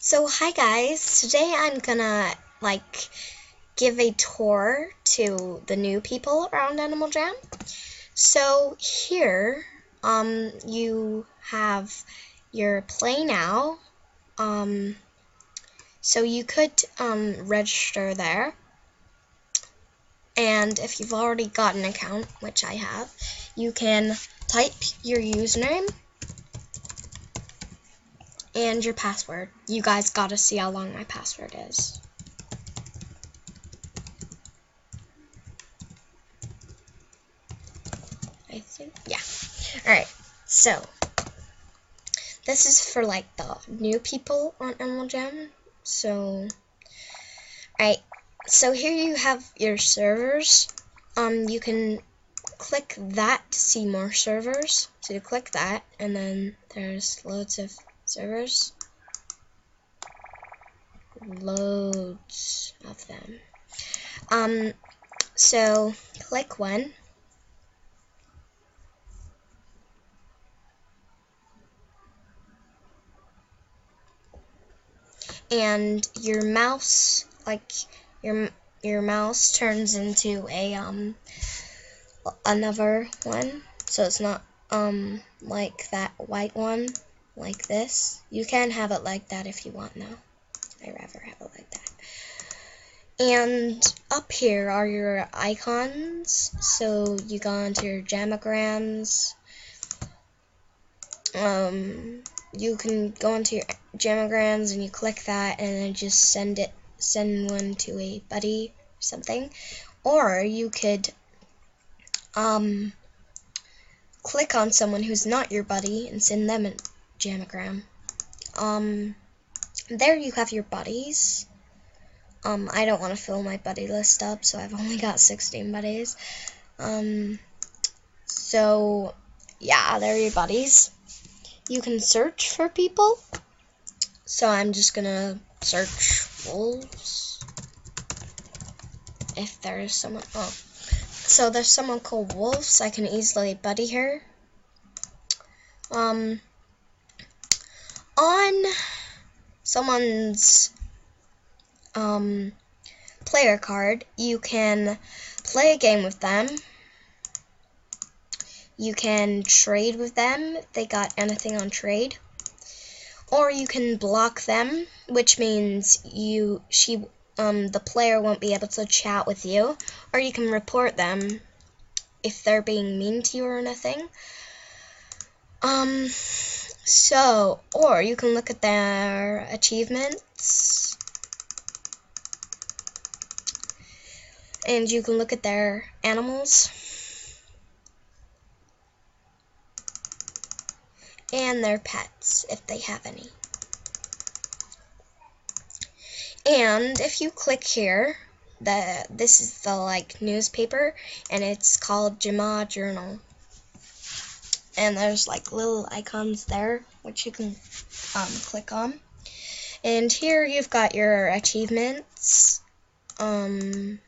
So hi guys, today I'm gonna give a tour to the new people around Animal Jam. So here you have your play now. So you could register there, and if you've already got an account, which I have, you can type your username and your password. You guys gotta see how long my password is. I think, yeah. Alright, so this is for the new people on Animal Jam. So, alright, so here you have your servers. You can click that to see more servers. So you click that, and then there's loads of servers. Loads of them. So click one. And your mouse, your mouse turns into a another one, so it's not like that white one, like this. You can have it like that if you want, though. I'd rather have it like that. And up here are your icons, so you go into your jamograms. You can go into your jamograms and you click that and then just send one to a buddy or something. Or you could click on someone who's not your buddy and send them a jamogram. There you have your buddies. I don't want to fill my buddy list up, so I've only got 16 buddies. So yeah, there are your buddies. You can search for people. So I'm just gonna search wolves. If there is someone, so there's someone called Wolves. I can easily buddy her. On someone's player card, you can play a game with them. You can trade with them if they got anything on trade. Or you can block them, which means the player won't be able to chat with you. Or you can report them if they're being mean to you or anything. Or you can look at their achievements. And you can look at their animals. And their pets, if they have any. And if you click here, this is the newspaper, and it's called Jama Journal. And there's little icons there, which you can click on. And here you've got your achievements, like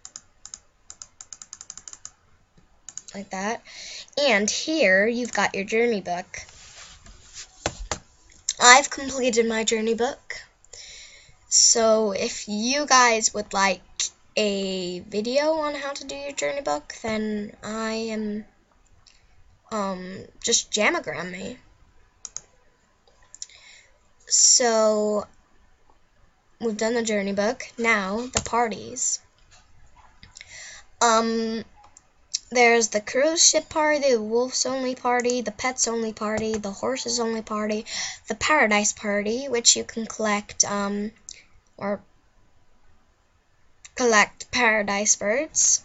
that. And here you've got your journey book. I've completed my journey book. So if you guys would like a video on how to do your journey book, then I am just jamogram me. So we've done the journey book. Now the parties. There's the cruise ship party, the wolves only party, the pets only party, the horses only party, the paradise party, which you can collect paradise birds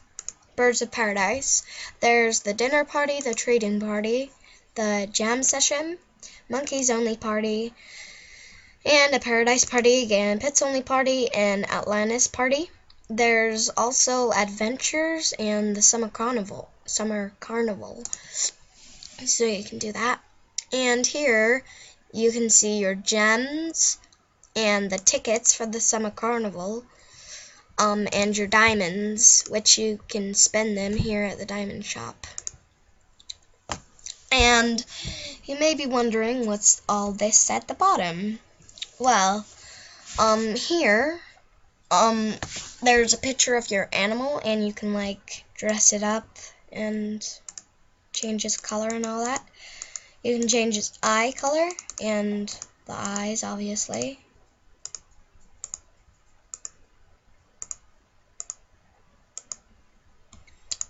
of paradise. There's the dinner party, the trade-in party, the jam session, monkeys only party, and a paradise party again, pets only party, and Atlantis party. There's also adventures and the summer carnival. So you can do that. And here you can see your gems and the tickets for the summer carnival, and your diamonds, which you can spend them here at the diamond shop. And you may be wondering what's all this at the bottom. Well, Here, there's a picture of your animal, and you can like dress it up and change its color and all that. You can change its eye color and the eyes, obviously.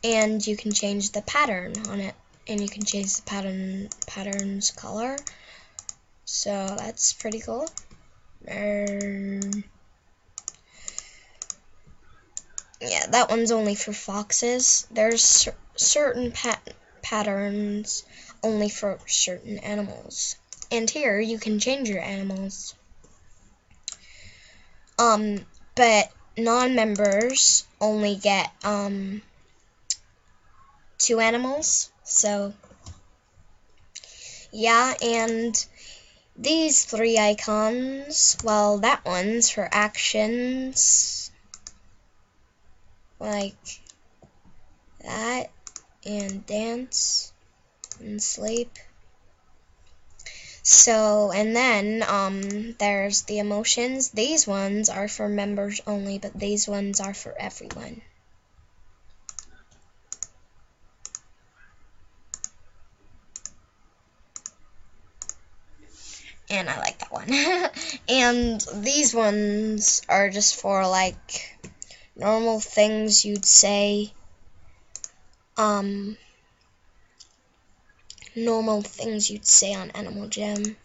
And you can change the pattern on it, and you can change the pattern's color. So that's pretty cool. Yeah, that one's only for foxes. There's certain patterns only for certain animals. And here you can change your animals. But non-members only get 2 animals. So yeah, and these 3 icons, well, that one's for actions like that, and dance and sleep. So, and then there's the emotions. These ones are for members only, but these ones are for everyone. And I like that one. And these ones are just for like normal things you'd say. Normal things you'd say on Animal Jam.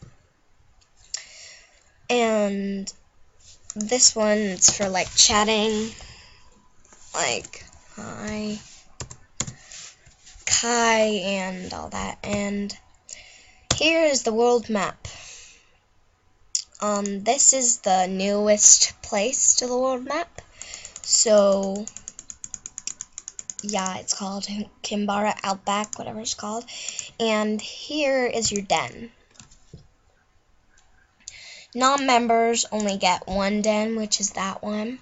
And this one's for like chatting, like hi, Kai, and all that. And here is the world map. This is the newest place to the world map. So yeah, it's called Kimbara Outback, whatever it's called. And here is your den. Non-members only get 1 den, which is that one.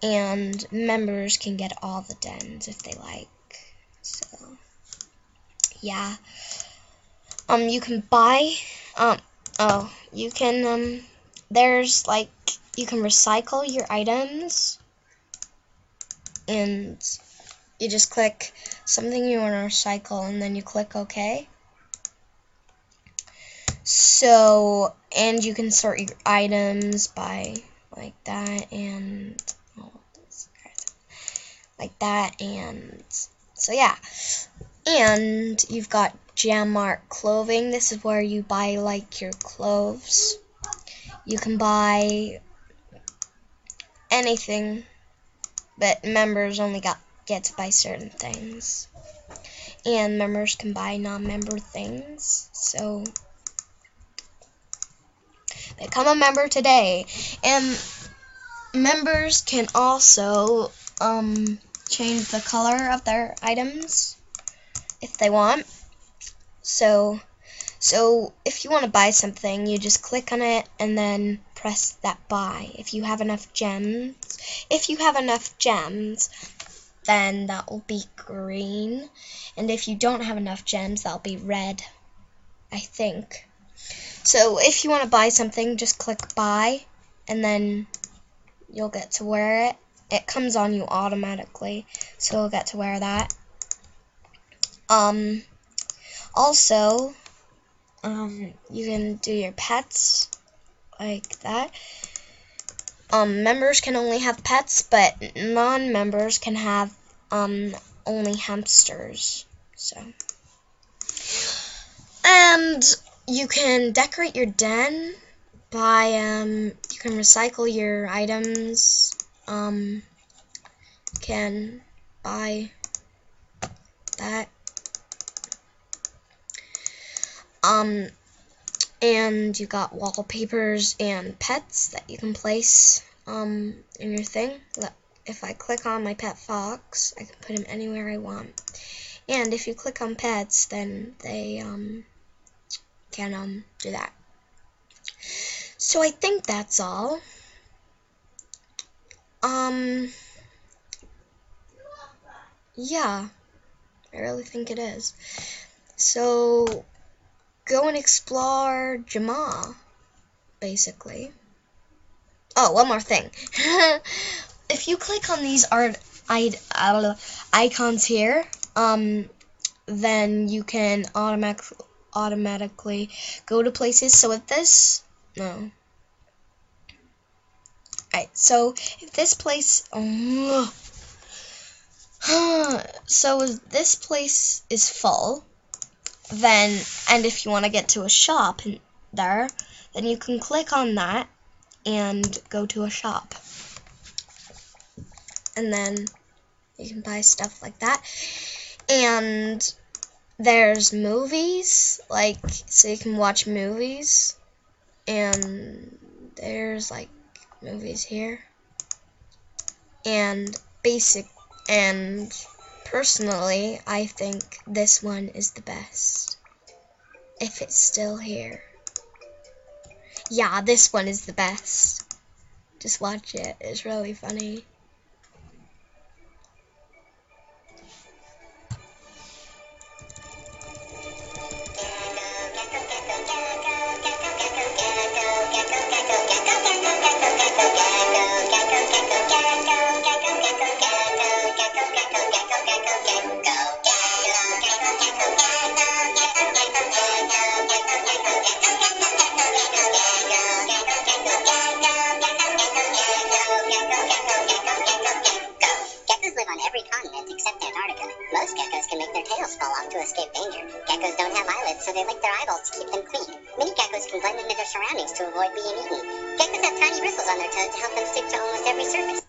And members can get all the dens if they like. So yeah. You can buy you can there's like, you can recycle your items, and you just click something you want to recycle, and then you click OK. So, and you can sort your items by like that, and like that, and so yeah. And you've got Jamart clothing. This is where you buy like your clothes. You can buy anything, but members only get to buy certain things. And members can buy non-member things. So become a member today. And members can also change the color of their items if they want. So if you want to buy something, you just click on it and then press that buy. If you have enough gems, then that will be green. And if you don't have enough gems, that'll be red, I think. So if you want to buy something, just click buy, and then you'll get to wear it. It comes on you automatically, so you'll get to wear that. Also, you can do your pets like that. Members can only have pets, but non-members can have only hamsters. So, and you can decorate your den by you can recycle your items. Can buy that. And you got wallpapers and pets that you can place in your thing. If I click on my pet fox, I can put him anywhere I want. And if you click on pets, then they can do that. So I think that's all. Yeah, I really think it is. So go and explore Jama, basically. Oh, one more thing. If you click on these icons here, then you can automatically go to places. So if this, no. Alright, so if this place, so if this place is full, then, and if you want to get to a shop there, then you can click on that and go to a shop. And then you can buy stuff like that. And there's movies, like, so you can watch movies. And there's, like, movies here. And personally, I think this one is the best. If it's still here. Yeah, this one is the best. Just watch it. It's really funny. Most geckos can make their tails fall off to escape danger. Geckos don't have eyelids, so they lick their eyeballs to keep them clean. Many geckos can blend into their surroundings to avoid being eaten. Geckos have tiny bristles on their toes to help them stick to almost every surface.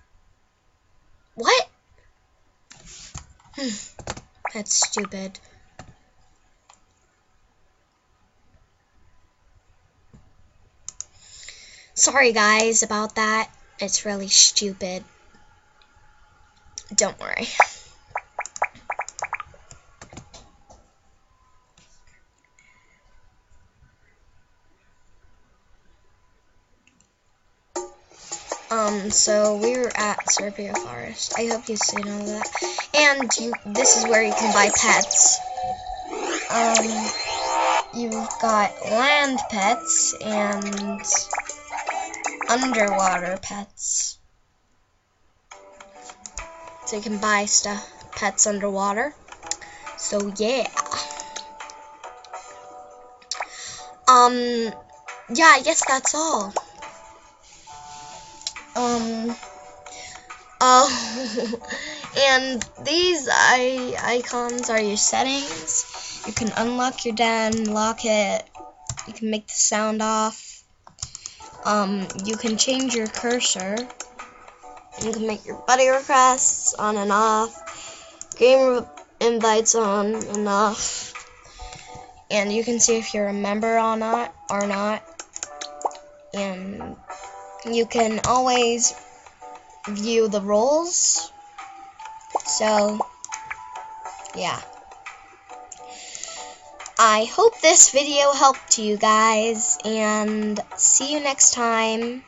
What? That's stupid. Sorry guys about that. It's really stupid. Don't worry. So we were at Serbia Forest. I hope you've seen all of that. And this is where you can buy pets. You've got land pets and underwater pets. So you can buy pets underwater. So yeah. Yeah, I guess that's all. And these icons are your settings. You can unlock your den, lock it. You can make the sound off. You can change your cursor. You can make your buddy requests on and off. Game invites on and off. And you can see if you're a member or not. And you can always view the roles. So, yeah. I hope this video helped you guys, and see you next time.